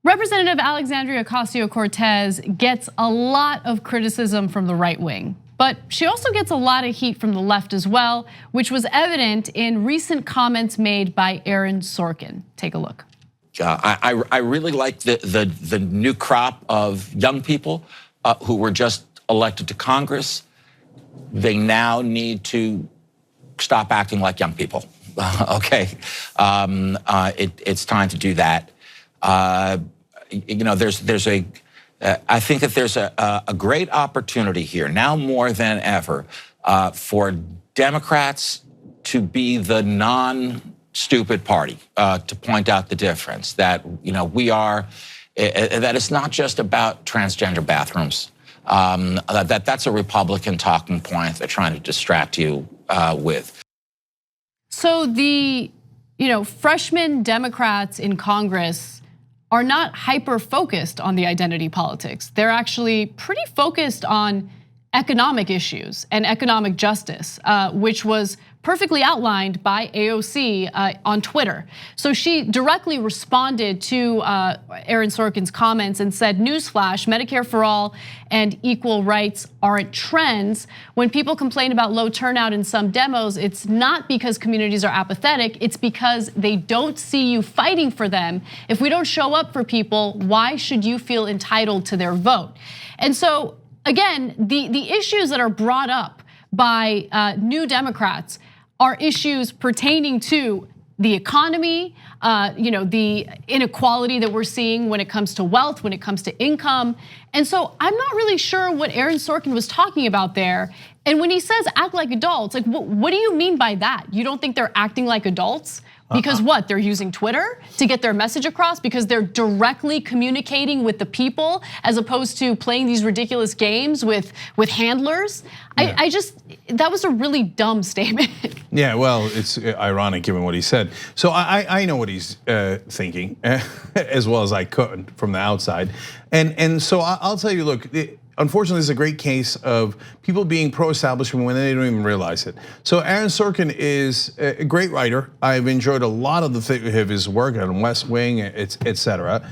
Representative Alexandria Ocasio-Cortez gets a lot of criticism from the right wing, but she also gets a lot of heat from the left as well, which was evident in recent comments made by Aaron Sorkin. Take a look. I really like the new crop of young people who were just elected to Congress. They now need to stop acting like young people. Okay, it's time to do that. I think that there's a great opportunity here now more than ever for Democrats to be the non-stupid party, to point out the difference that we are. That it's not just about transgender bathrooms. That's a Republican talking point they're trying to distract you with. So the freshman Democrats in Congress are not hyper-focused on the identity politics. They're actually pretty focused on economic issues and economic justice, which was perfectly outlined by AOC on Twitter. So she directly responded to Aaron Sorkin's comments and said, newsflash, Medicare for all and equal rights aren't trends. When people complain about low turnout in some demos, it's not because communities are apathetic, it's because they don't see you fighting for them. If we don't show up for people, why should you feel entitled to their vote? And so again, the issues that are brought up by New Democrats are issues pertaining to the economy, the inequality that we're seeing when it comes to wealth, when it comes to income. And so I'm not really sure what Aaron Sorkin was talking about there. And when he says act like adults, like what do you mean by that? You don't think they're acting like adults? Because what, they're using Twitter to get their message across? Because they're directly communicating with the people as opposed to playing these ridiculous games with handlers? Yeah. That was a really dumb statement. Yeah, well, it's ironic given what he said. So I know what he's thinking as well as I could from the outside. And so I'll tell you, look, unfortunately, this is a great case of people being pro-establishment when they don't even realize it. So Aaron Sorkin is a great writer. I've enjoyed a lot of his work on West Wing, etc.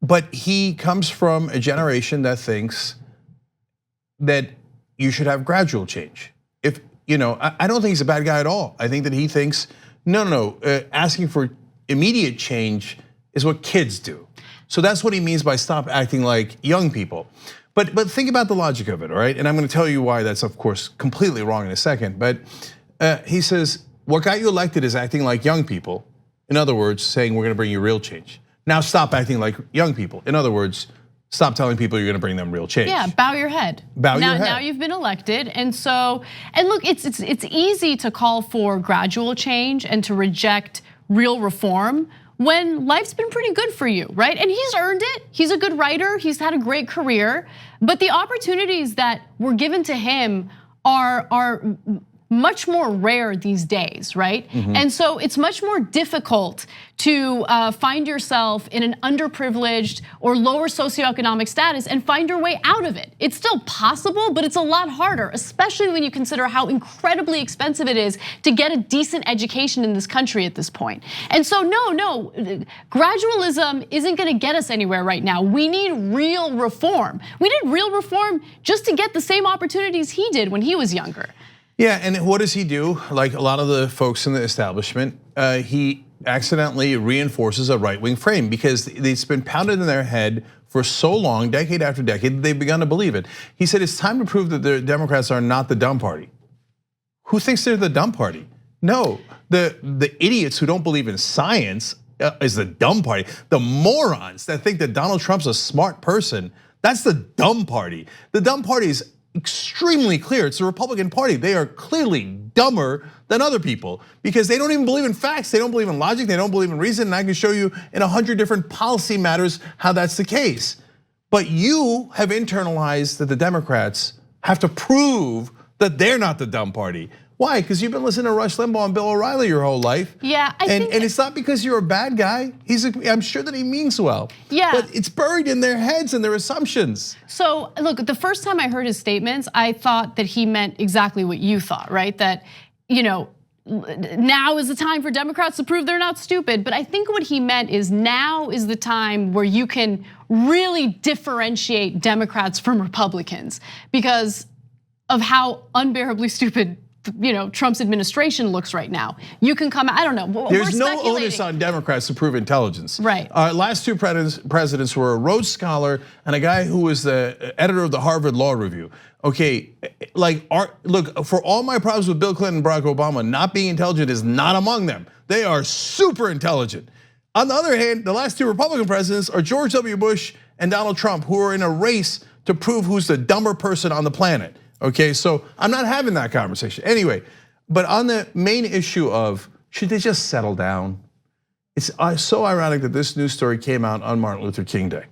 But he comes from a generation that thinks that you should have gradual change. I don't think he's a bad guy at all. I think that he thinks, no, asking for immediate change is what kids do. So that's what he means by stop acting like young people. But think about the logic of it, all right? And I'm gonna tell you why that's of course completely wrong in a second. But he says, what got you elected is acting like young people. In other words, saying we're gonna bring you real change. Now stop acting like young people. In other words, stop telling people you're gonna bring them real change. Yeah, bow your head. Bow your head. Now you've been elected, and look, it's easy to call for gradual change and to reject real reform when life's been pretty good for you, right? And he's earned it. He's a good writer. He's had a great career, but the opportunities that were given to him are much more rare these days, right? And so it's much more difficult to find yourself in an underprivileged or lower socioeconomic status and find your way out of it. It's still possible, but it's a lot harder, especially when you consider how incredibly expensive it is to get a decent education in this country at this point. And so no, gradualism isn't gonna get us anywhere right now. We need real reform. We need real reform just to get the same opportunities he did when he was younger. Yeah, and what does he do? Like a lot of the folks in the establishment, he accidentally reinforces a right-wing frame because it's been pounded in their head for so long, decade after decade, they've begun to believe it. He said it's time to prove that the Democrats are not the dumb party. Who thinks they're the dumb party? No, the idiots who don't believe in science is the dumb party. The morons that think that Donald Trump's a smart person, that's the dumb party. The dumb party is extremely clear. It's the Republican Party. They are clearly dumber than other people because they don't even believe in facts. They don't believe in logic. They don't believe in reason. And I can show you in 100 different policy matters how that's the case. But you have internalized that the Democrats have to prove that they're not the dumb party. Why? Because you've been listening to Rush Limbaugh and Bill O'Reilly your whole life. Yeah, and it's not because you're a bad guy. I'm sure that he means well. Yeah. But it's buried in their heads and their assumptions. So look, the first time I heard his statements, I thought that he meant exactly what you thought, right? That now is the time for Democrats to prove they're not stupid. But I think what he meant is now is the time where you can really differentiate Democrats from Republicans because of how unbearably stupid Trump's administration looks right now. You can come, I don't know. There's no onus on Democrats to prove intelligence. Right. Last two presidents were a Rhodes Scholar and a guy who was the editor of the Harvard Law Review. Okay, look, for all my problems with Bill Clinton and Barack Obama, not being intelligent is not among them. They are super intelligent. On the other hand, the last two Republican presidents are George W. Bush and Donald Trump, who are in a race to prove who's the dumber person on the planet. Okay, so I'm not having that conversation. Anyway, but on the main issue of should they just settle down? It's so ironic that this news story came out on Martin Luther King Day.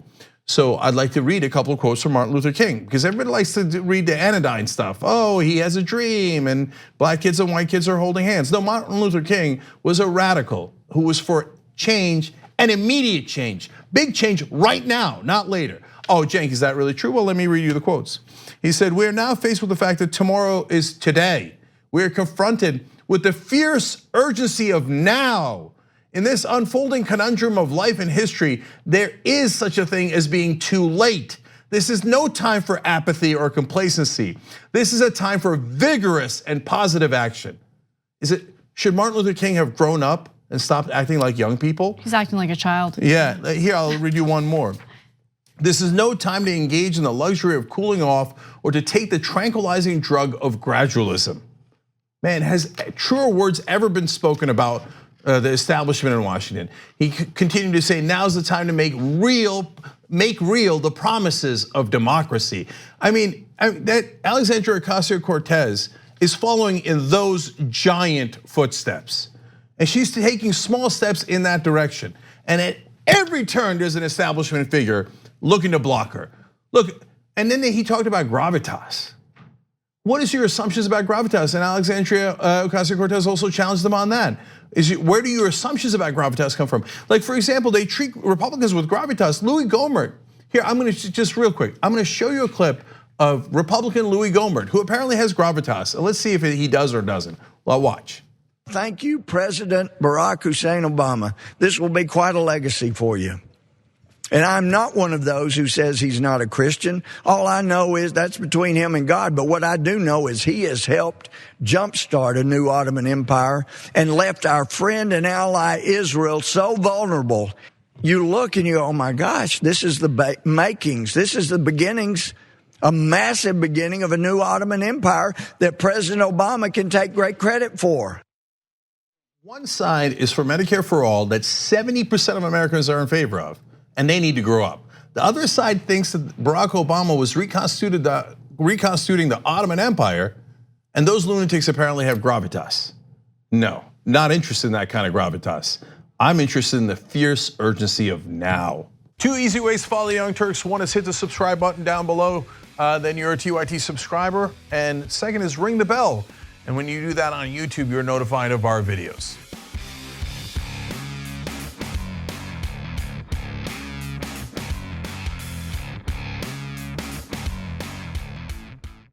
So I'd like to read a couple of quotes from Martin Luther King because everybody likes to read the anodyne stuff. Oh, he has a dream and black kids and white kids are holding hands. No, Martin Luther King was a radical who was for change and immediate change. Big change right now, not later. Oh, Cenk, is that really true? Well, let me read you the quotes. He said, "We are now faced with the fact that tomorrow is today. We are confronted with the fierce urgency of now. In this unfolding conundrum of life and history, there is such a thing as being too late. This is no time for apathy or complacency. This is a time for vigorous and positive action." Should Martin Luther King have grown up and stopped acting like young people? He's acting like a child. Yeah, here, I'll read you one more. "This is no time to engage in the luxury of cooling off or to take the tranquilizing drug of gradualism." Man, has truer words ever been spoken about the establishment in Washington? He continued to say, now's the time to make real the promises of democracy. I mean, that Alexandria Ocasio-Cortez is following in those giant footsteps. And she's taking small steps in that direction. And at every turn, there's an establishment figure looking to block her. Look, and then he talked about gravitas. What is your assumptions about gravitas? And Alexandria Ocasio-Cortez also challenged them on that. Where do your assumptions about gravitas come from? Like, for example, they treat Republicans with gravitas. Louis Gohmert, here, I'm gonna just real quick, I'm gonna show you a clip of Republican Louis Gohmert, who apparently has gravitas. And let's see if he does or doesn't. Well, watch. Thank you, President Barack Hussein Obama. This will be quite a legacy for you. And I'm not one of those who says he's not a Christian. All I know is that's between him and God. But what I do know is he has helped jumpstart a new Ottoman Empire and left our friend and ally Israel so vulnerable. You look and you go, oh my gosh, this is the makings. This is the beginnings, a massive beginning of a new Ottoman Empire that President Obama can take great credit for. One side is for Medicare for all that 70% of Americans are in favor of, and they need to grow up. The other side thinks that Barack Obama was reconstituting the Ottoman Empire, and those lunatics apparently have gravitas. No, not interested in that kind of gravitas. I'm interested in the fierce urgency of now. Two easy ways to follow the Young Turks. One is hit the subscribe button down below, then you're a TYT subscriber. And second is ring the bell. And when you do that on YouTube, you're notified of our videos.